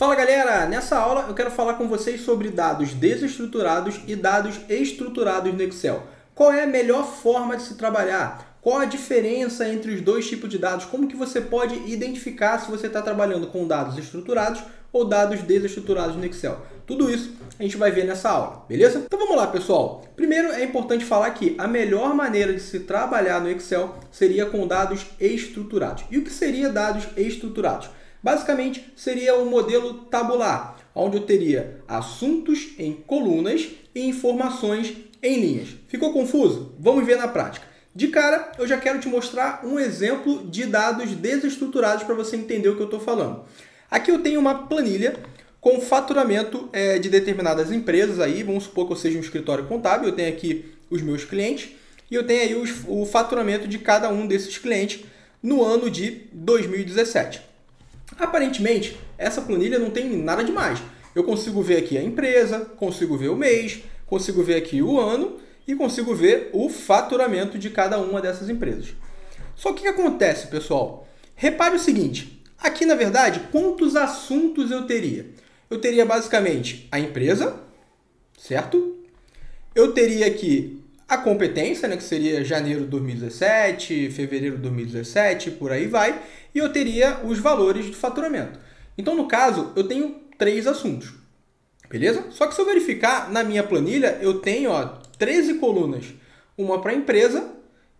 Fala galera, nessa aula eu quero falar com vocês sobre dados desestruturados e dados estruturados no Excel. Qual é a melhor forma de se trabalhar? Qual a diferença entre os dois tipos de dados? Como que você pode identificar se você está trabalhando com dados estruturados ou dados desestruturados no Excel? Tudo isso a gente vai ver nessa aula, beleza? Então vamos lá, pessoal. Primeiro é importante falar que a melhor maneira de se trabalhar no Excel seria com dados estruturados. E o que seria dados estruturados? Basicamente, seria um modelo tabular, onde eu teria assuntos em colunas e informações em linhas. Ficou confuso? Vamos ver na prática. De cara, eu já quero te mostrar um exemplo de dados desestruturados para você entender o que eu estou falando. Aqui eu tenho uma planilha com faturamento de determinadas empresas. Aí, vamos supor que eu seja um escritório contábil, eu tenho aqui os meus clientes e eu tenho aí o faturamento de cada um desses clientes no ano de 2017. Aparentemente, essa planilha não tem nada demais. Eu consigo ver aqui a empresa, consigo ver o mês, consigo ver aqui o ano e consigo ver o faturamento de cada uma dessas empresas. Só que o que acontece, pessoal? Repare o seguinte, aqui na verdade, quantos assuntos eu teria? Eu teria basicamente a empresa, certo? Eu teria aqui a competência, né, que seria janeiro de 2017, fevereiro de 2017, por aí vai. E eu teria os valores de faturamento. Então, no caso, eu tenho 3 assuntos. Beleza? Só que se eu verificar na minha planilha, eu tenho 13 colunas. Uma para a empresa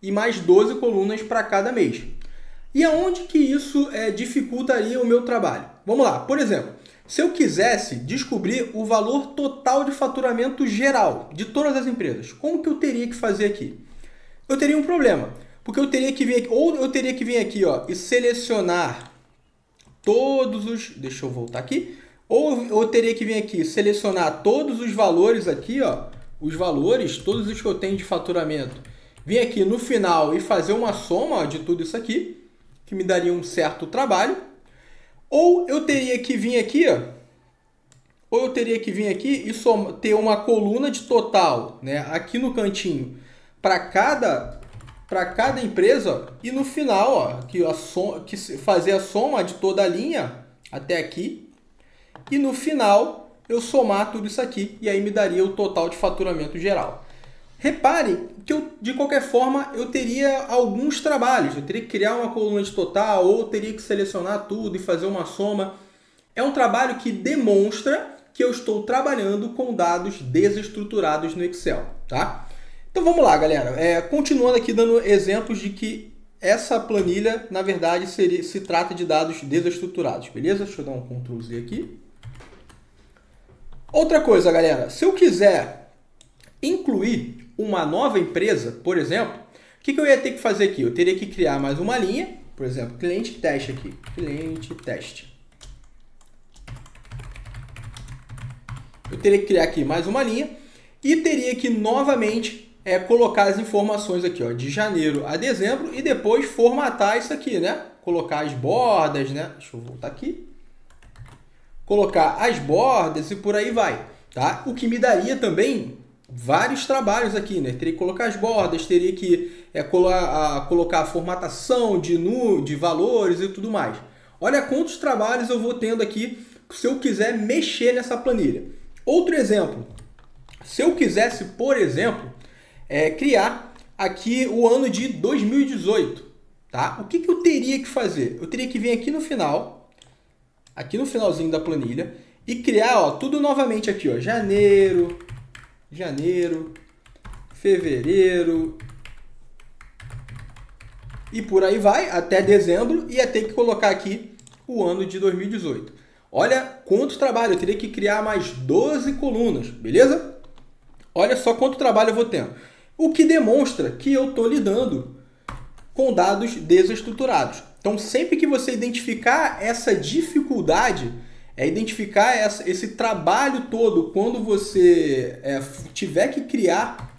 e mais 12 colunas para cada mês. E aonde que isso dificultaria o meu trabalho? Vamos lá. Por exemplo, se eu quisesse descobrir o valor total de faturamento geral de todas as empresas, como que eu teria que fazer aqui? Eu teria um problema. Porque eu teria que vir aqui, ou eu teria que vir aqui, e selecionar todos os... Deixa eu voltar aqui. Ou eu teria que vir aqui, selecionar todos os valores aqui, os valores, todos os que eu tenho de faturamento. Vir aqui no final e fazer uma soma de tudo isso aqui, que me daria um certo trabalho. Ou eu teria que vir aqui, e ter uma coluna de total, né, aqui no cantinho, para cada empresa, e no final, fazer a soma de toda a linha até aqui, e no final eu somar tudo isso aqui, e aí me daria o total de faturamento geral. Repare que de qualquer forma eu teria alguns trabalhos, eu teria que criar uma coluna de total, ou teria que selecionar tudo e fazer uma soma. É um trabalho que demonstra que eu estou trabalhando com dados desestruturados no Excel, tá? Então vamos lá, galera. Continuando aqui dando exemplos de que essa planilha, na verdade, se trata de dados desestruturados, beleza? Deixa eu dar um Ctrl Z aqui. Outra coisa, galera. Se eu quiser incluir uma nova empresa, por exemplo, o que eu ia ter que fazer aqui? Eu teria que criar mais uma linha, por exemplo, cliente teste aqui. Cliente teste. Eu teria que criar aqui mais uma linha e teria que novamente colocar as informações aqui, de janeiro a dezembro, e depois formatar isso aqui, né? Colocar as bordas, né? Deixa eu voltar aqui. Colocar as bordas e por aí vai, tá? O que me daria também vários trabalhos aqui, né? Teria que colocar as bordas, teria que colocar a formatação de valores e tudo mais. Olha quantos trabalhos eu vou tendo aqui se eu quiser mexer nessa planilha. Outro exemplo. Se eu quisesse, por exemplo, criar aqui o ano de 2018, tá? O que eu teria que fazer? Eu teria que vir aqui no final, aqui no finalzinho da planilha, e criar tudo novamente aqui, janeiro, fevereiro, e por aí vai, até dezembro, e ia ter que colocar aqui o ano de 2018. Olha quanto trabalho, eu teria que criar mais 12 colunas, beleza? Olha só quanto trabalho eu vou tendo. O que demonstra que eu estou lidando com dados desestruturados. Então, sempre que você identificar essa dificuldade, identificar esse trabalho todo, quando você tiver que criar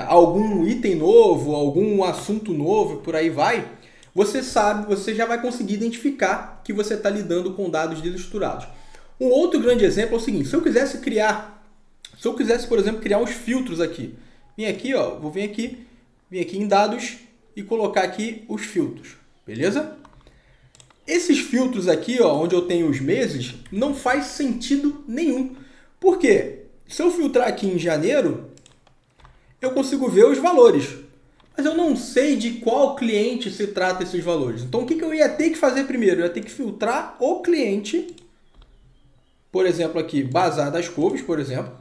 algum item novo, algum assunto novo, por aí vai, você já vai conseguir identificar que você está lidando com dados desestruturados. Um outro grande exemplo é o seguinte, se eu quisesse, por exemplo, criar uns filtros aqui, vim aqui, vou vir aqui em dados e colocar aqui os filtros, beleza? Esses filtros aqui, ó, onde eu tenho os meses, não faz sentido nenhum. Por quê? Se eu filtrar aqui em janeiro, eu consigo ver os valores. Mas eu não sei de qual cliente se trata esses valores. Então, o que eu ia ter que fazer primeiro? Eu ia ter que filtrar o cliente, por exemplo, aqui, Bazar das Couves, por exemplo.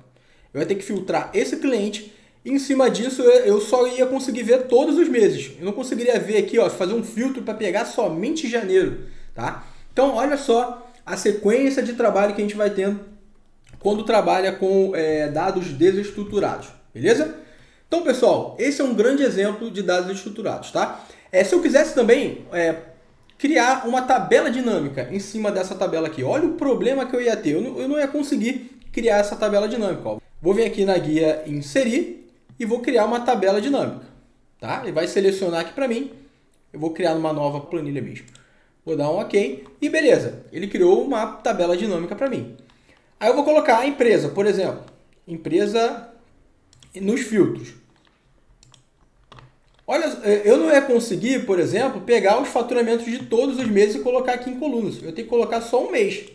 Eu ia ter que filtrar esse cliente. E em cima disso, eu só ia conseguir ver todos os meses. Eu não conseguiria ver aqui, ó, fazer um filtro para pegar somente janeiro, tá? Então, olha só a sequência de trabalho que a gente vai tendo quando trabalha com dados desestruturados, beleza? Então, pessoal, esse é um grande exemplo de dados estruturados, tá? Se eu quisesse também criar uma tabela dinâmica em cima dessa tabela aqui, olha o problema que eu ia ter. Eu não ia conseguir criar essa tabela dinâmica. Ó. Vou vir aqui na guia Inserir e vou criar uma tabela dinâmica, tá? Ele vai selecionar aqui para mim. Eu vou criar uma nova planilha mesmo. Vou dar um OK e beleza. Ele criou uma tabela dinâmica para mim. Aí eu vou colocar a empresa, por exemplo. Empresa nos filtros. Olha, eu não ia conseguir, por exemplo, pegar os faturamentos de todos os meses e colocar aqui em colunas. Eu ia ter que colocar só um mês.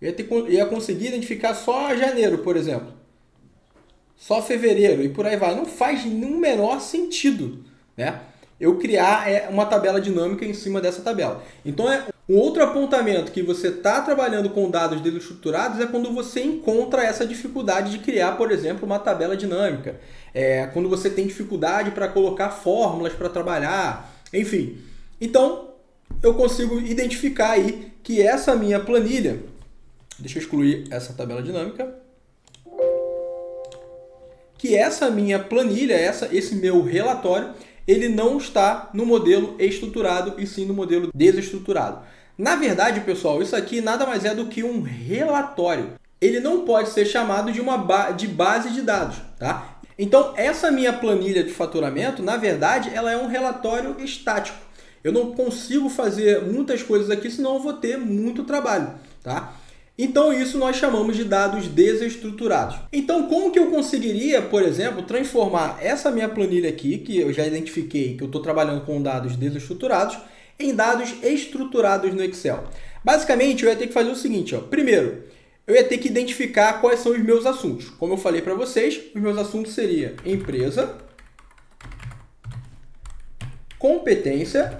Eu ia conseguir identificar só janeiro, por exemplo. Só fevereiro e por aí vai. Não faz nenhum menor sentido, né? Eu criar uma tabela dinâmica em cima dessa tabela. Então, um outro apontamento que você está trabalhando com dados desestruturados é quando você encontra essa dificuldade de criar, por exemplo, uma tabela dinâmica. Quando você tem dificuldade para colocar fórmulas para trabalhar, enfim. Então, eu consigo identificar aí que essa minha planilha... Deixa eu excluir essa tabela dinâmica. Que essa minha planilha, esse meu relatório, ele não está no modelo estruturado e sim no modelo desestruturado. Na verdade, pessoal, isso aqui nada mais é do que um relatório. Ele não pode ser chamado de base de dados, tá? Então, essa minha planilha de faturamento, na verdade, ela é um relatório estático. Eu não consigo fazer muitas coisas aqui, senão eu vou ter muito trabalho, tá? Então, isso nós chamamos de dados desestruturados. Então, como que eu conseguiria, por exemplo, transformar essa minha planilha aqui, que eu já identifiquei que eu estou trabalhando com dados desestruturados, em dados estruturados no Excel? Basicamente, eu ia ter que fazer o seguinte, ó. Primeiro, eu ia ter que identificar quais são os meus assuntos. Como eu falei para vocês, os meus assuntos seriam empresa, competência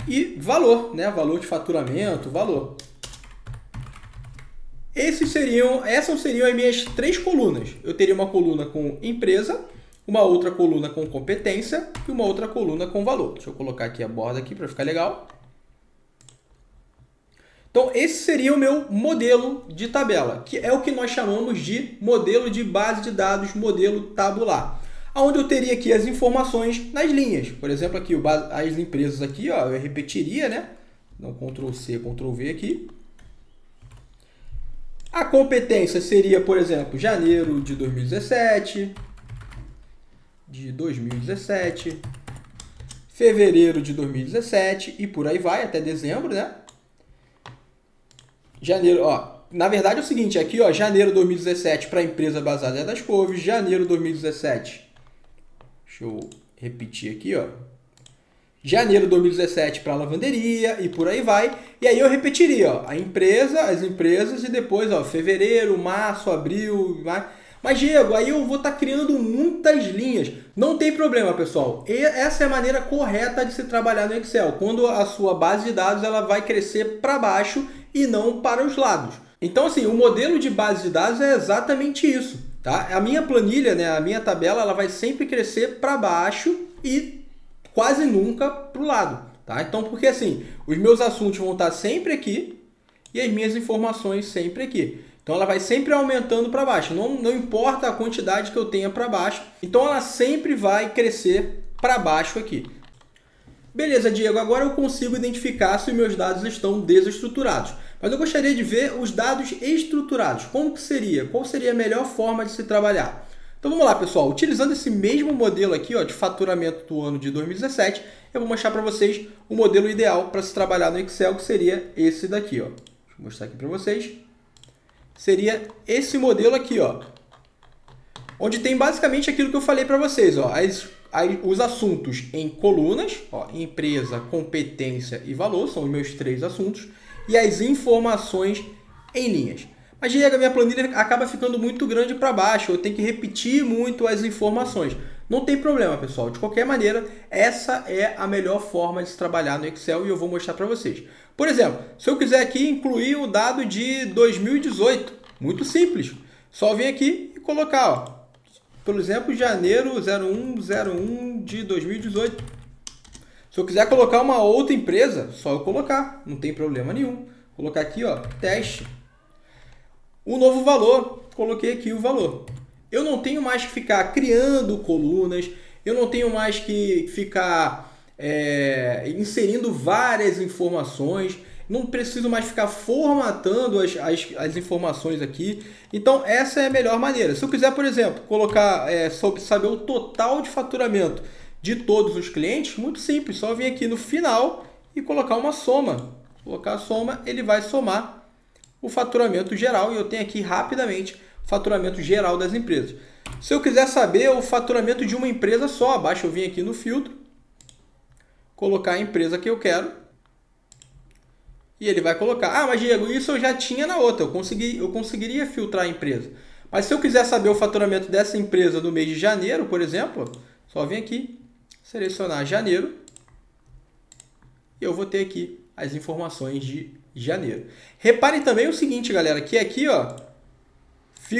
e valor, né? Valor de faturamento, valor. Essas seriam as minhas 3 colunas. Eu teria uma coluna com empresa, uma outra coluna com competência e uma outra coluna com valor. Deixa eu colocar aqui a borda aqui para ficar legal. Então, esse seria o meu modelo de tabela, que é o que nós chamamos de modelo de base de dados, modelo tabular. Onde eu teria aqui as informações nas linhas. Por exemplo, aqui as empresas aqui, ó, eu repetiria, né? Então, Ctrl+C, Ctrl+V aqui. A competência seria, por exemplo, janeiro de 2017, fevereiro de 2017 e por aí vai até dezembro, né? Janeiro, ó, na verdade é o seguinte, aqui, ó, janeiro de 2017 para a empresa Bazar das Couves, janeiro de 2017. Deixa eu repetir aqui, ó. Janeiro de 2017 para a lavanderia e por aí vai. E aí eu repetiria, ó, as empresas e depois, ó, fevereiro, março, abril, maio. Mas, Diego, aí eu vou estar criando muitas linhas. Não tem problema, pessoal. Essa é a maneira correta de se trabalhar no Excel. Quando a sua base de dados ela vai crescer para baixo e não para os lados. Então, assim, o modelo de base de dados é exatamente isso, tá? A minha planilha, né, a minha tabela, ela vai sempre crescer para baixo e quase nunca para o lado, tá? Então, porque assim, os meus assuntos vão estar sempre aqui e as minhas informações sempre aqui. Então, ela vai sempre aumentando para baixo. Não importa a quantidade que eu tenha para baixo. Então, ela sempre vai crescer para baixo aqui. Beleza, Diego, agora eu consigo identificar se os meus dados estão desestruturados. Mas eu gostaria de ver os dados estruturados. Como que seria? Qual seria a melhor forma de se trabalhar? Então vamos lá, pessoal. Utilizando esse mesmo modelo aqui, ó, de faturamento do ano de 2017, eu vou mostrar para vocês o modelo ideal para se trabalhar no Excel, que seria esse daqui, ó. Deixa eu mostrar aqui para vocês. Seria esse modelo aqui, ó, onde tem basicamente aquilo que eu falei para vocês, ó, os assuntos em colunas, ó, empresa, competência e valor, são os meus 3 assuntos, e as informações em linhas. Mas, Diego, a minha planilha acaba ficando muito grande para baixo, eu tenho que repetir muito as informações. Não tem problema, pessoal. De qualquer maneira, essa é a melhor forma de se trabalhar no Excel e eu vou mostrar para vocês. Por exemplo, se eu quiser aqui incluir o dado de 2018, muito simples. Só vir aqui e colocar, ó, por exemplo, janeiro 01/01 de 2018. Se eu quiser colocar uma outra empresa, só eu colocar, não tem problema nenhum. Vou colocar aqui, ó, teste. O novo valor, coloquei aqui o valor. Eu não tenho mais que ficar criando colunas, eu não tenho mais que ficar inserindo várias informações, não preciso mais ficar formatando as informações aqui. Então, essa é a melhor maneira. Se eu quiser, por exemplo, colocar, saber o total de faturamento de todos os clientes, muito simples, só vir aqui no final e colocar uma soma. Colocar a soma, ele vai somar o faturamento geral e eu tenho aqui rapidamente o faturamento geral das empresas. Se eu quiser saber o faturamento de uma empresa só, basta eu vir aqui no filtro, colocar a empresa que eu quero e ele vai colocar. Ah, mas Diego, isso eu já tinha na outra, eu conseguiria filtrar a empresa. Mas se eu quiser saber o faturamento dessa empresa no mês de janeiro, por exemplo, só vir aqui, selecionar janeiro e eu vou ter aqui as informações de janeiro. Reparem também o seguinte, galera, que aqui, ó,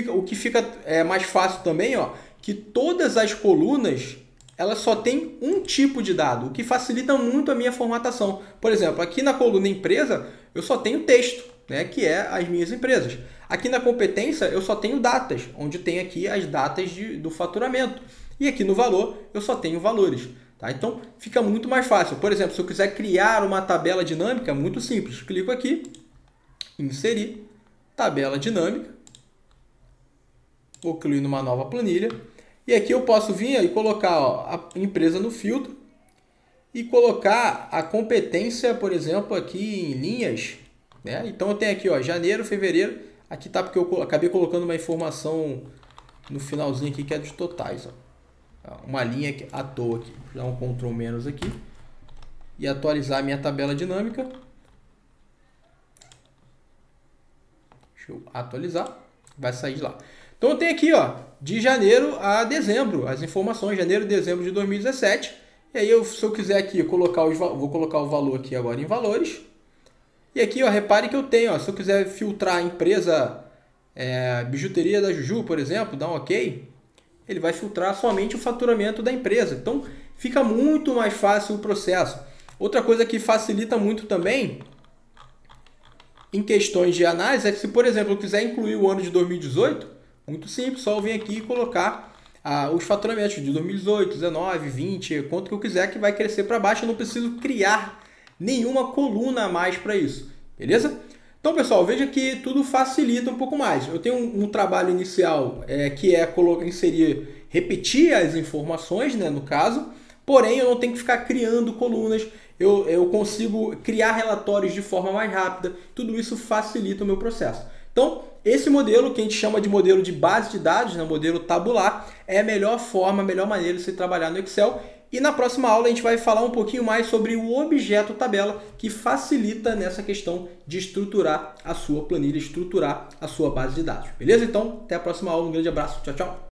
o que fica mais fácil também, ó, que todas as colunas elas só têm um tipo de dado, o que facilita muito a minha formatação. Por exemplo, aqui na coluna empresa, eu só tenho texto, né, que é as minhas empresas. Aqui na competência, eu só tenho datas, onde tem aqui as datas do faturamento. E aqui no valor, eu só tenho valores. Tá? Então, fica muito mais fácil. Por exemplo, se eu quiser criar uma tabela dinâmica, muito simples. Clico aqui, inserir, tabela dinâmica. Vou incluir numa nova planilha. E aqui eu posso vir e colocar, ó, a empresa no filtro e colocar a competência, por exemplo, aqui em linhas. Né? Então, eu tenho aqui, ó, janeiro, fevereiro. Aqui tá porque eu acabei colocando uma informação no finalzinho aqui que é dos totais. Ó. Uma linha à toa aqui. Vou dar um Ctrl menos aqui e atualizar a minha tabela dinâmica. Deixa eu atualizar. Vai sair de lá. Então eu tenho aqui, ó, de janeiro a dezembro, as informações, janeiro e dezembro de 2017. E aí, se eu quiser aqui, vou colocar o valor aqui agora em valores. E aqui, ó, repare que eu tenho, ó, se eu quiser filtrar a empresa bijuteria da Juju, por exemplo, dá um OK. Ele vai filtrar somente o faturamento da empresa. Então, fica muito mais fácil o processo. Outra coisa que facilita muito também, em questões de análise, é que se, por exemplo, eu quiser incluir o ano de 2018, muito simples, só eu vir aqui e colocar os faturamentos de 2018, 19, 20, quanto que eu quiser, que vai crescer para baixo. Eu não preciso criar nenhuma coluna a mais para isso. Beleza? Então, pessoal, veja que tudo facilita um pouco mais. Eu tenho um trabalho inicial que é repetir as informações, né, no caso, porém eu não tenho que ficar criando colunas, eu consigo criar relatórios de forma mais rápida, tudo isso facilita o meu processo. Então, esse modelo, que a gente chama de modelo de base de dados, né, modelo tabular, é a melhor forma, a melhor maneira de se trabalhar no Excel. E na próxima aula a gente vai falar um pouquinho mais sobre o objeto tabela, que facilita nessa questão de estruturar a sua planilha, estruturar a sua base de dados. Beleza? Então, até a próxima aula. Um grande abraço. Tchau, tchau.